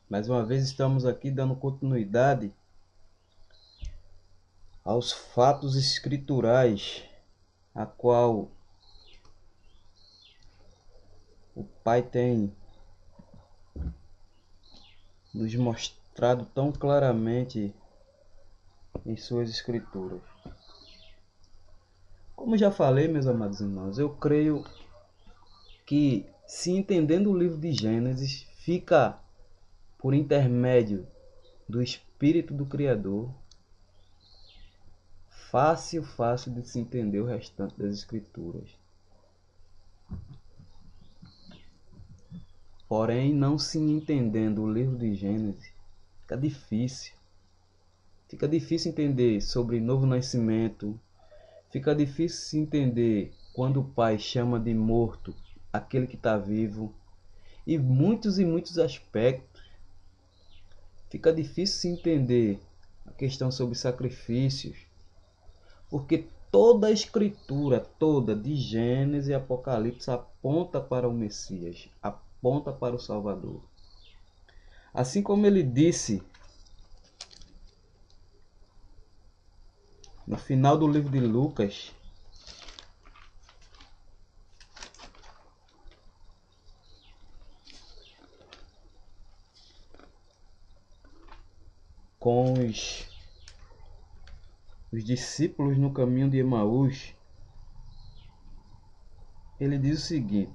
Mais uma vez estamos aqui dando continuidade aos fatos escriturais, a qual o Pai tem nos mostrado tão claramente em suas escrituras. Como já falei, meus amados irmãos, eu creio que, se entendendo o livro de Gênesis, fica por intermédio do Espírito do Criador, fácil de se entender o restante das Escrituras. Porém, não se entendendo o livro de Gênesis, fica difícil. Fica difícil entender sobre novo nascimento. Fica difícil se entender quando o Pai chama de morto aquele que está vivo. E muitos aspectos. Fica difícil se entender a questão sobre sacrifícios. Porque toda a escritura, toda, de Gênesis e Apocalipse, aponta para o Messias, aponta para o Salvador. Assim como ele disse no final do livro de Lucas, com os discípulos no caminho de Emaús, ele diz o seguinte: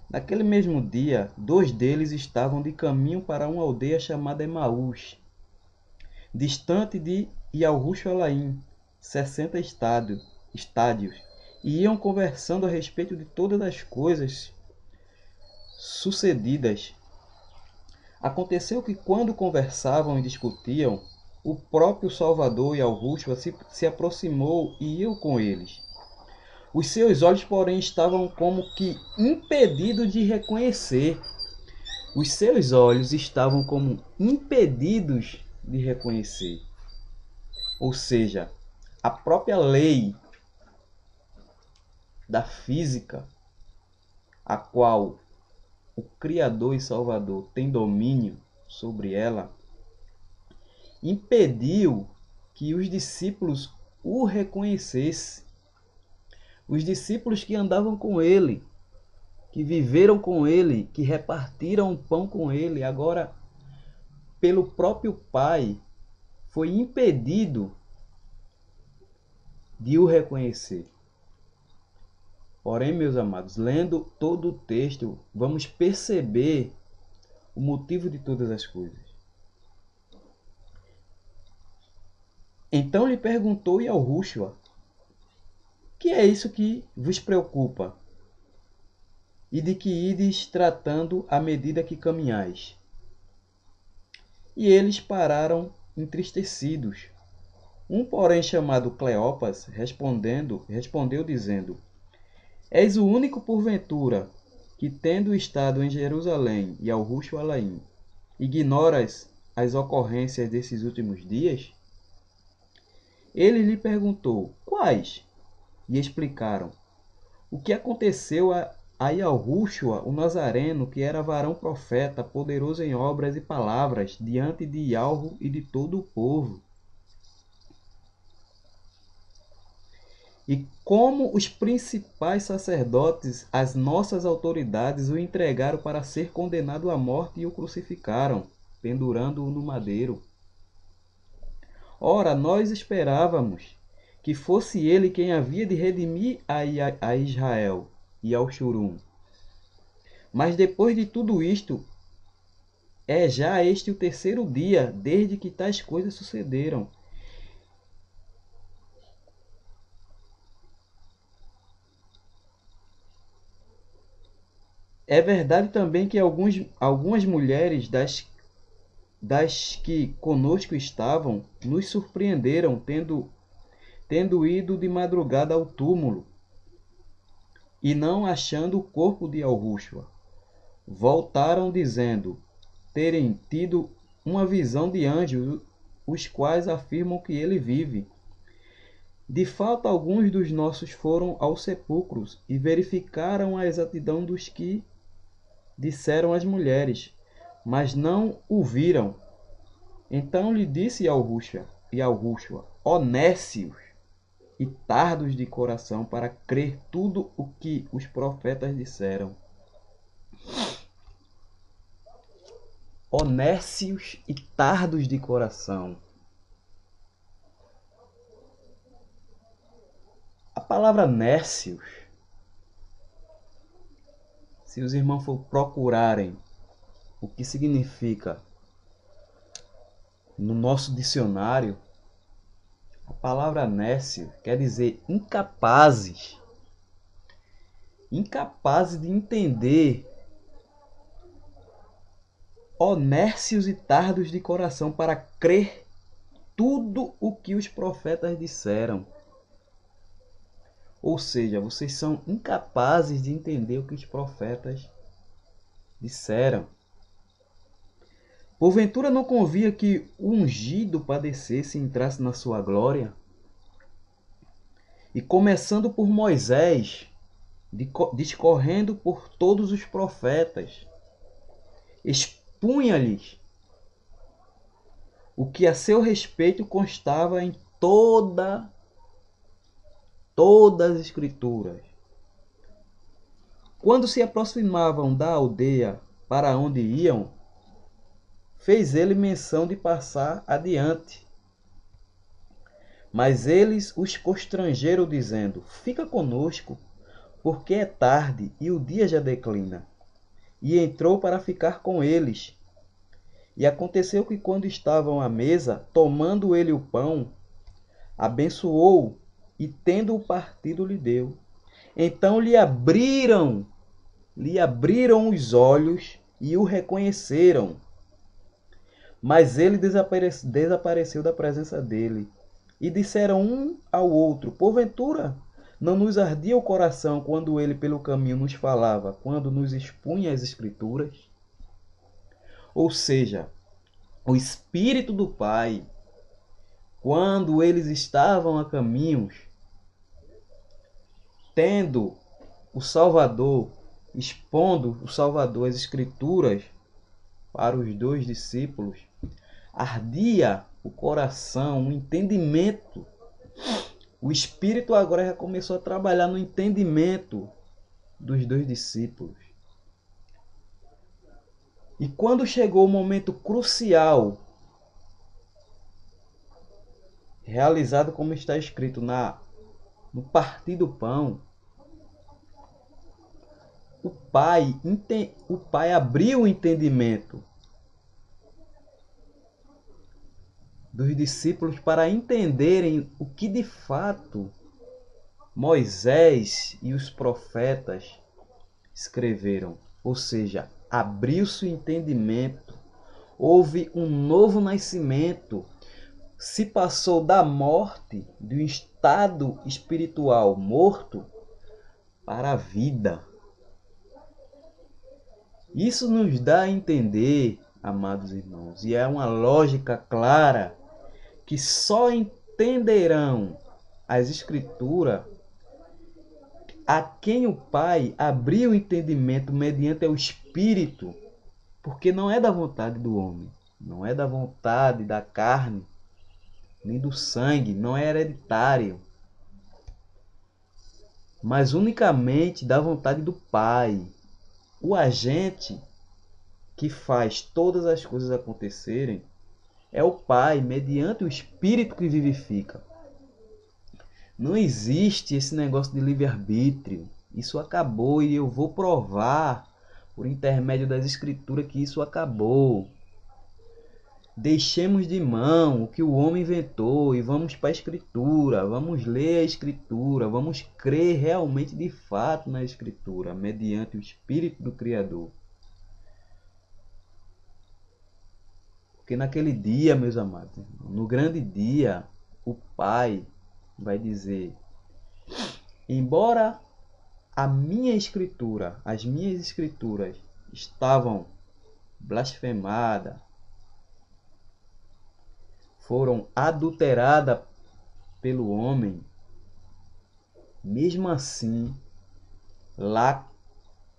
naquele mesmo dia, 2 deles estavam de caminho para uma aldeia chamada Emaús, distante de Yalhus-Shalaim, 60 estádios, e iam conversando a respeito de todas as coisas sucedidas. Aconteceu que, quando conversavam e discutiam, o próprio Salvador Yalhus se aproximou e ia com eles. Os seus olhos, porém, estavam como que impedidos de reconhecer. Os seus olhos estavam como impedidos de reconhecer. Ou seja, a própria lei da física, a qual o Criador e Salvador tem domínio sobre ela, impediu que os discípulos o reconhecessem. Os discípulos que andavam com ele, que viveram com ele, que repartiram o pão com ele, agora, pelo próprio Pai, foi impedido de o reconhecer. Porém, meus amados, lendo todo o texto, vamos perceber o motivo de todas as coisas. Então lhe perguntou Yalhus: que é isso que vos preocupa? E de que ides tratando à medida que caminhais? E eles pararam entristecidos. Um, porém, chamado Cleopas, respondeu dizendo: és o único, porventura, que, tendo estado em Jerusalém e Yalhus-Shalaim, ignoras as ocorrências desses últimos dias? Ele lhe perguntou: quais? E explicaram o que aconteceu a Yalhus, o Nazareno, que era varão profeta, poderoso em obras e palavras, diante de Yalhu e de todo o povo. E como os principais sacerdotes, as nossas autoridades, o entregaram para ser condenado à morte e o crucificaram, pendurando-o no madeiro. Ora, nós esperávamos que fosse ele quem havia de redimir a Israel e ao Churum. Mas depois de tudo isto, é já este o 3º dia desde que tais coisas sucederam. É verdade também que algumas mulheres das que conosco estavam nos surpreenderam, tendo ido de madrugada ao túmulo e não achando o corpo de Yalhus, voltaram dizendo terem tido uma visão de anjos, os quais afirmam que ele vive. De fato, alguns dos nossos foram aos sepulcros e verificaram a exatidão dos que disseram as mulheres, mas não o viram. Então lhe disse Yahushua, ó nécios e tardos de coração para crer tudo o que os profetas disseram. Ó nécios e tardos de coração. A palavra nécios, se os irmãos for procurarem o que significa no nosso dicionário, a palavra nécio quer dizer incapazes. Incapazes de entender. Ó nércios e tardos de coração para crer tudo o que os profetas disseram. Ou seja, vocês são incapazes de entender o que os profetas disseram. Porventura não convia que o ungido padecesse e entrasse na sua glória? E começando por Moisés, discorrendo por todos os profetas, expunha-lhes o que a seu respeito constava em todas as Escrituras. Quando se aproximavam da aldeia para onde iam, fez ele menção de passar adiante. Mas eles os constrangeram, dizendo: fica conosco, porque é tarde e o dia já declina. E entrou para ficar com eles. E aconteceu que, quando estavam à mesa, tomando ele o pão, abençoou e, tendo-o partido, lhe deu. Então lhe abriram os olhos e o reconheceram. Mas ele desapareceu da presença dele. E disseram um ao outro: porventura não nos ardia o coração quando ele pelo caminho nos falava, quando nos expunha as Escrituras? Ou seja, o Espírito do Pai, quando eles estavam a caminhos, tendo o Salvador, expondo o Salvador as Escrituras para os dois discípulos, ardia o coração, o entendimento. O Espírito agora já começou a trabalhar no entendimento dos dois discípulos. E quando chegou o momento crucial, realizado como está escrito no partir do pão, o Pai abriu o entendimento dos discípulos para entenderem o que de fato Moisés e os profetas escreveram. Ou seja, abriu-se o entendimento, houve um novo nascimento, se passou da morte, de um estado espiritual morto, para a vida. Isso nos dá a entender, amados irmãos, e é uma lógica clara, que só entenderão as Escrituras a quem o Pai abriu o entendimento mediante o Espírito, porque não é da vontade do homem, não é da vontade da carne, nem do sangue, não é hereditário, mas unicamente da vontade do Pai. O agente que faz todas as coisas acontecerem é o Pai, mediante o Espírito que vivifica. Não existe esse negócio de livre-arbítrio. Isso acabou e eu vou provar, por intermédio das Escrituras, que isso acabou. Deixemos de mão o que o homem inventou e vamos para a Escritura. Vamos ler a Escritura. Vamos crer realmente de fato na Escritura, mediante o Espírito do Criador. Porque naquele dia, meus amados, no grande dia, o Pai vai dizer: embora a minha Escritura, as minhas Escrituras estavam blasfemadas, foram adulteradas pelo homem, mesmo assim, lá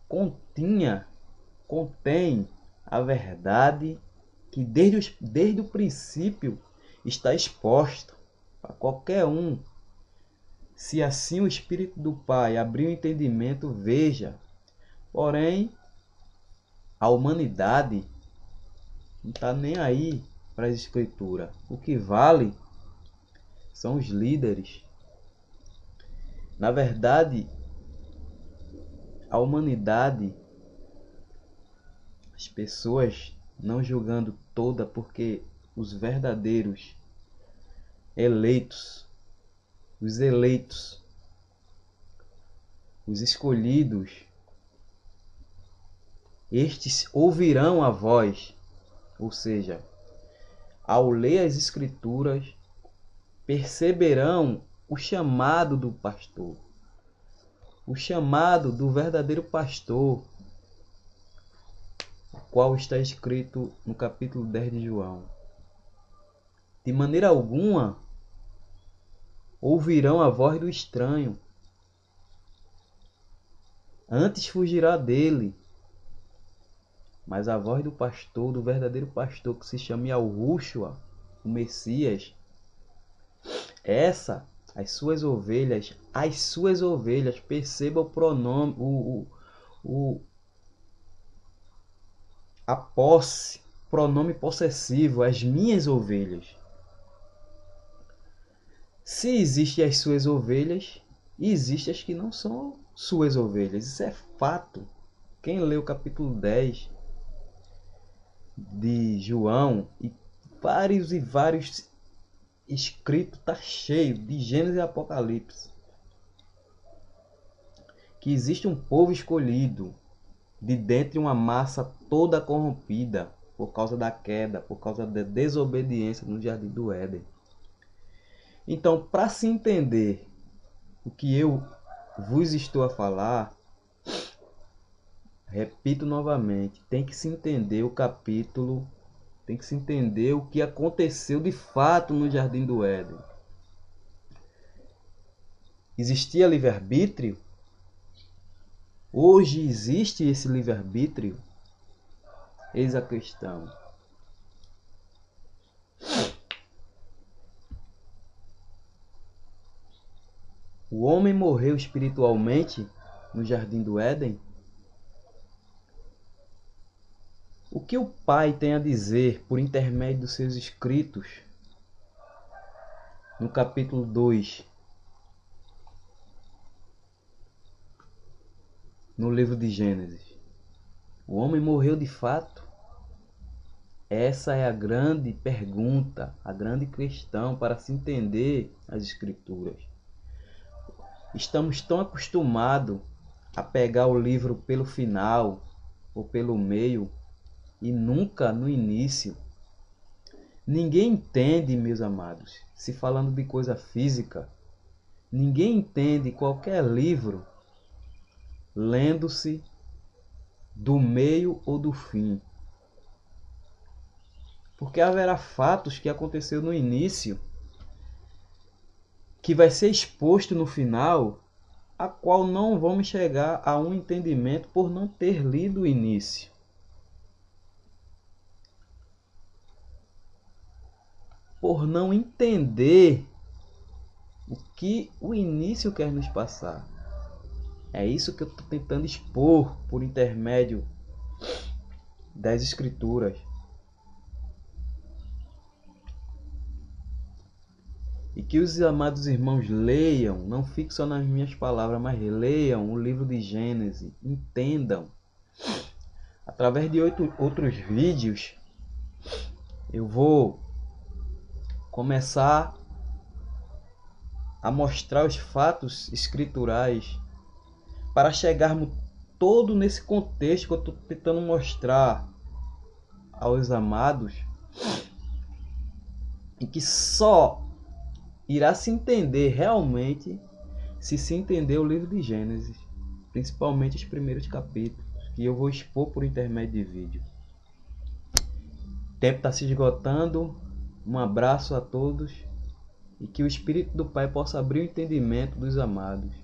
contém a verdade que desde o princípio está exposta para qualquer um. Se assim o Espírito do Pai abrir o entendimento, veja. Porém, a humanidade não está nem aí para as Escrituras. O que vale são os líderes. Na verdade, a humanidade, as pessoas, não julgando toda, porque os verdadeiros eleitos, os escolhidos, estes ouvirão a voz, ou seja, ao ler as Escrituras, perceberão o chamado do pastor, o chamado do verdadeiro pastor, o qual está escrito no capítulo 10 de João. De maneira alguma ouvirão a voz do estranho, antes fugirá dele. Mas a voz do pastor, do verdadeiro pastor, que se chama Yahushua, o Messias, as suas ovelhas, perceba o pronome, a posse, pronome possessivo, as minhas ovelhas. Se existem as suas ovelhas, existem as que não são suas ovelhas. Isso é fato. Quem lê o capítulo 10 de João e vários escritos, está cheio de Gênesis e Apocalipse, que existe um povo escolhido de dentre uma massa toda corrompida por causa da queda, por causa da desobediência no Jardim do Éden. Então, para se entender o que eu vos estou a falar, repito novamente, tem que se entender o capítulo, tem que se entender o que aconteceu de fato no Jardim do Éden. Existia livre-arbítrio? Hoje existe esse livre-arbítrio? Eis a questão. O homem morreu espiritualmente no Jardim do Éden? O que o Pai tem a dizer por intermédio dos seus escritos no capítulo 2, no livro de Gênesis? O homem morreu de fato? Essa é a grande pergunta, a grande questão para se entender as Escrituras. Estamos tão acostumados a pegar o livro pelo final ou pelo meio e nunca no início. Ninguém entende, meus amados, se falando de coisa física, ninguém entende qualquer livro lendo-se do meio ou do fim. Porque haverá fatos que aconteceu no início que vai ser exposto no final, a qual não vamos chegar a um entendimento por não ter lido o início. Por não entender o que o início quer nos passar. É isso que eu estou tentando expor por intermédio das Escrituras. E que os amados irmãos leiam, não fiquem só nas minhas palavras, mas leiam o livro de Gênesis, entendam. Através de outros vídeos, eu vou começar a mostrar os fatos escriturais para chegarmos todo nesse contexto que eu estou tentando mostrar aos amados, e que só irá se entender realmente se entender o livro de Gênesis, principalmente os primeiros capítulos, que eu vou expor por intermédio de vídeo. O tempo está se esgotando. Um abraço a todos e que o Espírito do Pai possa abrir o entendimento dos amados.